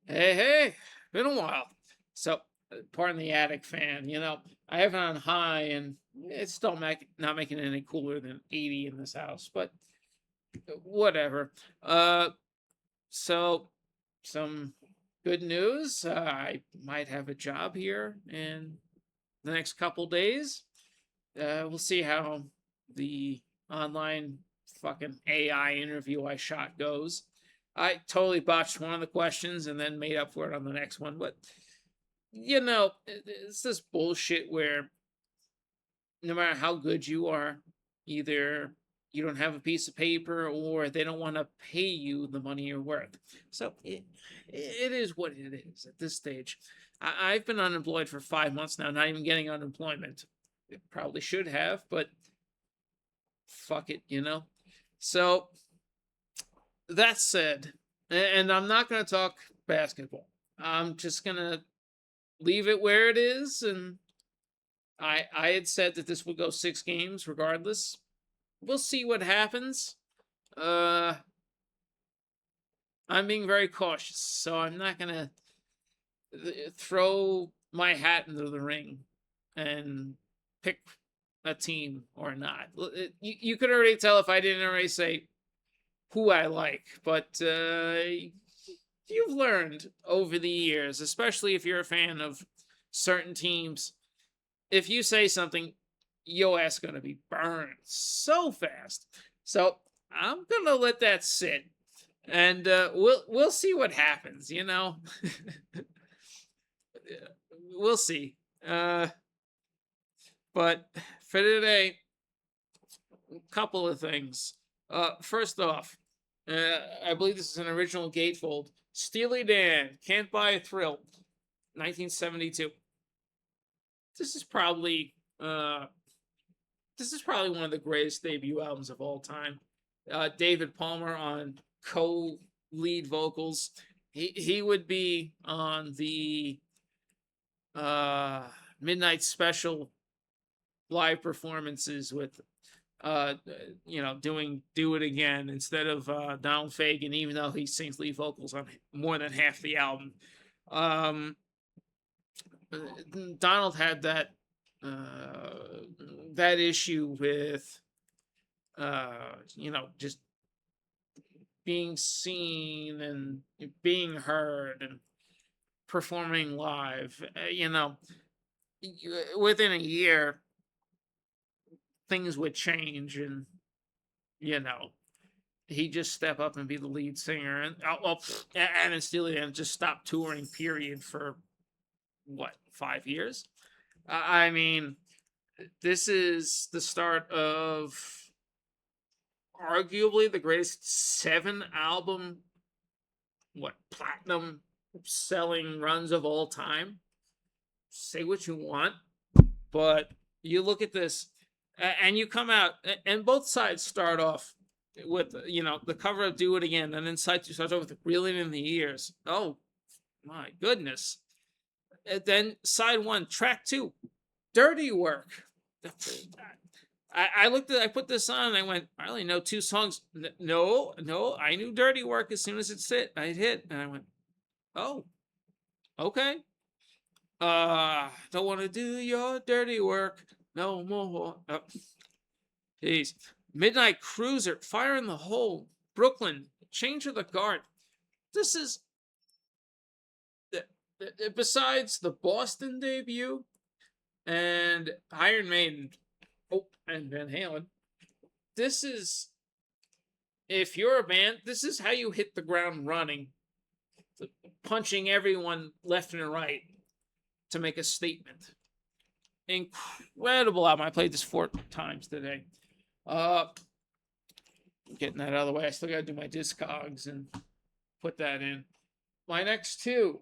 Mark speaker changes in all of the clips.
Speaker 1: Hey, hey, been a while. So, pardon the attic fan. I have it on high, and it's still not making it any cooler than 80 in this house. But whatever. Uh, so some good news. I might have a job here in the next couple days. We'll see how the online fucking AI interview I shot goes. I totally botched one of the questions and then made up for it on the next one. But, it's this bullshit where no matter how good you are, either you don't have a piece of paper or they don't want to pay you the money you're worth. So it is what it is at this stage. I've been unemployed for 5 months now, not even getting unemployment. It probably should have, but fuck it. So that said, and I'm not going to talk basketball. I'm just going to leave it where it is. And I had said that this would go 6 games regardless. We'll see what happens. Uh, I'm being very cautious, so I'm not going to throw my hat into the ring and pick a team or not. You could already tell if I didn't already say who I like, but you've learned over the years, especially if you're a fan of certain teams, if you say something, your ass gonna be burned so fast. So I'm gonna let that sit, and we'll see what happens. We'll see. Uh, but for today, a couple of things. First off, I believe this is an original gatefold. Steely Dan, Can't Buy a Thrill, 1972. This is probably uh, this is probably one of the greatest debut albums of all time. David Palmer on co-lead vocals. He would be on the uh, Midnight Special live performances with doing Do It Again instead of Donald Fagen, even though he sings lead vocals on more than half the album. Um, Donald had uh, that issue with just being seen and being heard and performing live. Within a year, things would change, and you know he just step up and be the lead singer, and and then Steely Dan just stop touring. Period for what, 5 years? I mean, this is the start of arguably the greatest 7 album, platinum selling runs of all time. Say what you want, but you look at this, and you come out, and both sides start off with the cover of Do It Again, and then side two starts off with Reeling in the Years. Oh my goodness. And then side one, track two, Dirty Work. I put this on and I went, I only know 2 songs. No, I knew Dirty Work as soon as it hit. And I went, oh, okay. Don't want to do your dirty work no more. Oh, jeez. Midnight Cruiser, Fire in the Hole, Brooklyn, Change of the Guard. This is, besides the Boston debut and Iron Maiden, and Van Halen, this is, if you're a band, this is how you hit the ground running, punching everyone left and right to make a statement. Incredible album. I played this 4 times today. Getting that out of the way. I still got to do my Discogs and put that in. My next two.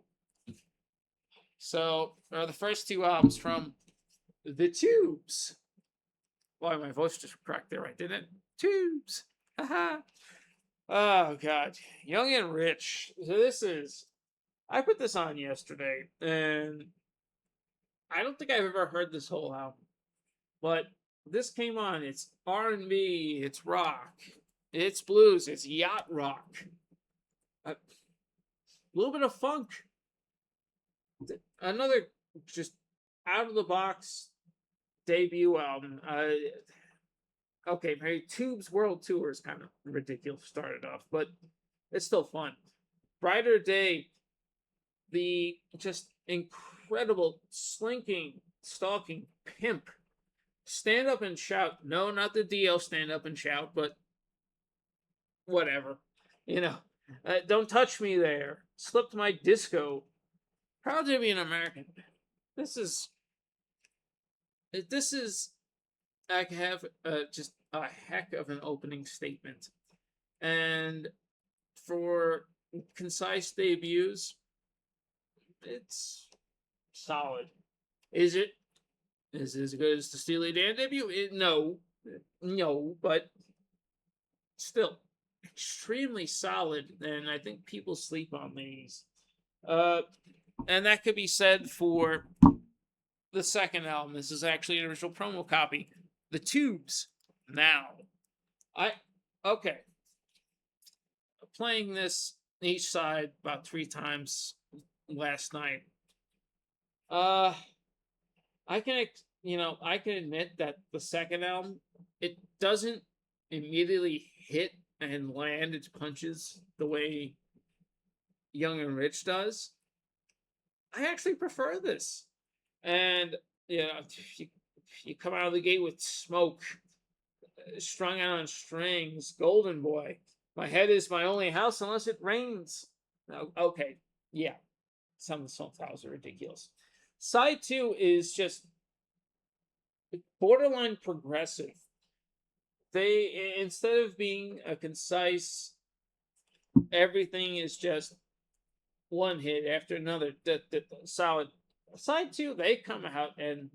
Speaker 1: So, are the first 2 albums from The Tubes. Boy, my voice just cracked there, right? Didn't it? Tubes. Haha. Oh, God. Young and Rich. So I put this on yesterday, and I don't think I've ever heard this whole album, but this came on. It's R&B, it's rock, it's blues, it's yacht rock. Uh, little bit of funk. Another just out of the box debut album. Okay, maybe Tube's World Tour is kind of ridiculous started off, but it's still fun. Brighter Day, the just incredible slinking, stalking pimp. Stand Up and Shout. No, not the DL Stand Up and Shout, but whatever. You know, Don't Touch Me There. Slipped My Disco. Proud to be an American. This is. This is. I have just a heck of an opening statement. And for concise debuts, it's solid. Is it? Is it as good as the Steely Dan debut? No. No, but still extremely solid. And I think people sleep on these. And that could be said for the second album. This is actually an original promo copy. The Tubes. Now, okay. Playing this each side about 3 times last night. I can admit that the second album, it doesn't immediately hit and land its punches the way Young and Rich does. I actually prefer this. And you come out of the gate with Smoke, Strung Out on Strings, Golden Boy. My head is my only house unless it rains. Okay, yeah. Some of the song titles are ridiculous. Side 2 is just borderline progressive. They, instead of being a concise, everything is just one hit after another, solid. Side 2, they come out and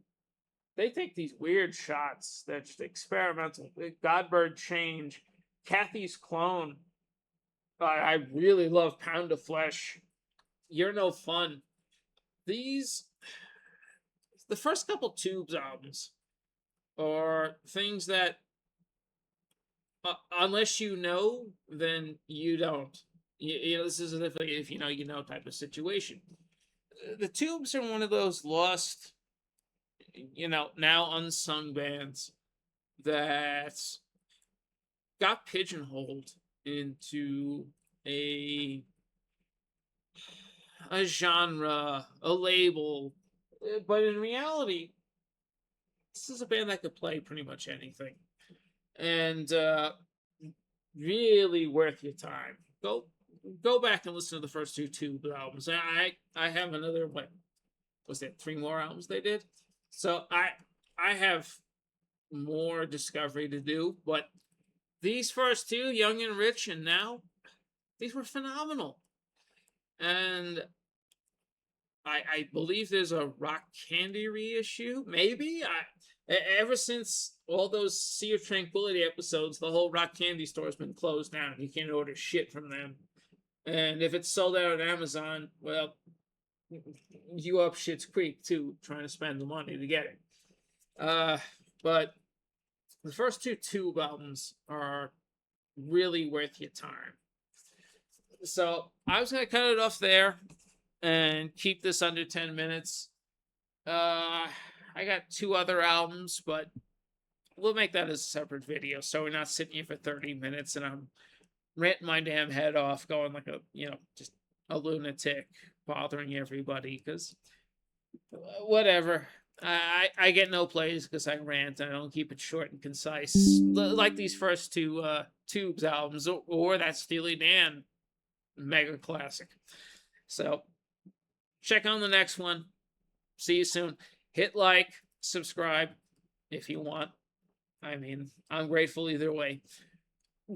Speaker 1: they take these weird shots that just experimental. Godbird Change, Kathy's Clone. I really love Pound of Flesh. You're No Fun. The first couple Tubes albums are things that, unless you know, then you don't. This is definitely if you know type of situation. The Tubes are one of those lost, now unsung bands that got pigeonholed into a genre, a label, but in reality, this is a band that could play pretty much anything, and really worth your time. Go back and listen to the first 2 Tube albums. I have another, what was that, 3 more albums they did, so I have more discovery to do, but these first 2, Young and Rich and Now, these were phenomenal. And I believe there's a Rock Candy reissue, maybe. Ever since all those Sea of Tranquility episodes, the whole Rock Candy store's been closed down. You can't order shit from them. And if it's sold out on Amazon, well, you up shit's creek too, trying to spend the money to get it. But the first 2 Tube albums are really worth your time. So I was going to cut it off there and keep this under 10 minutes. I got 2 other albums, but we'll make that as a separate video, so we're not sitting here for 30 minutes and I'm ranting my damn head off, going like just a lunatic, bothering everybody, because whatever. I get no plays because I rant and I don't keep it short and concise, like these first 2 Tubes albums, or that Steely Dan mega classic. So check on the next one. See you soon. Hit like, subscribe if you want. I mean, I'm grateful either way.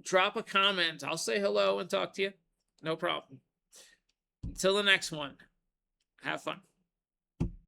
Speaker 1: Drop a comment. I'll say hello and talk to you. No problem. Until the next one, have fun.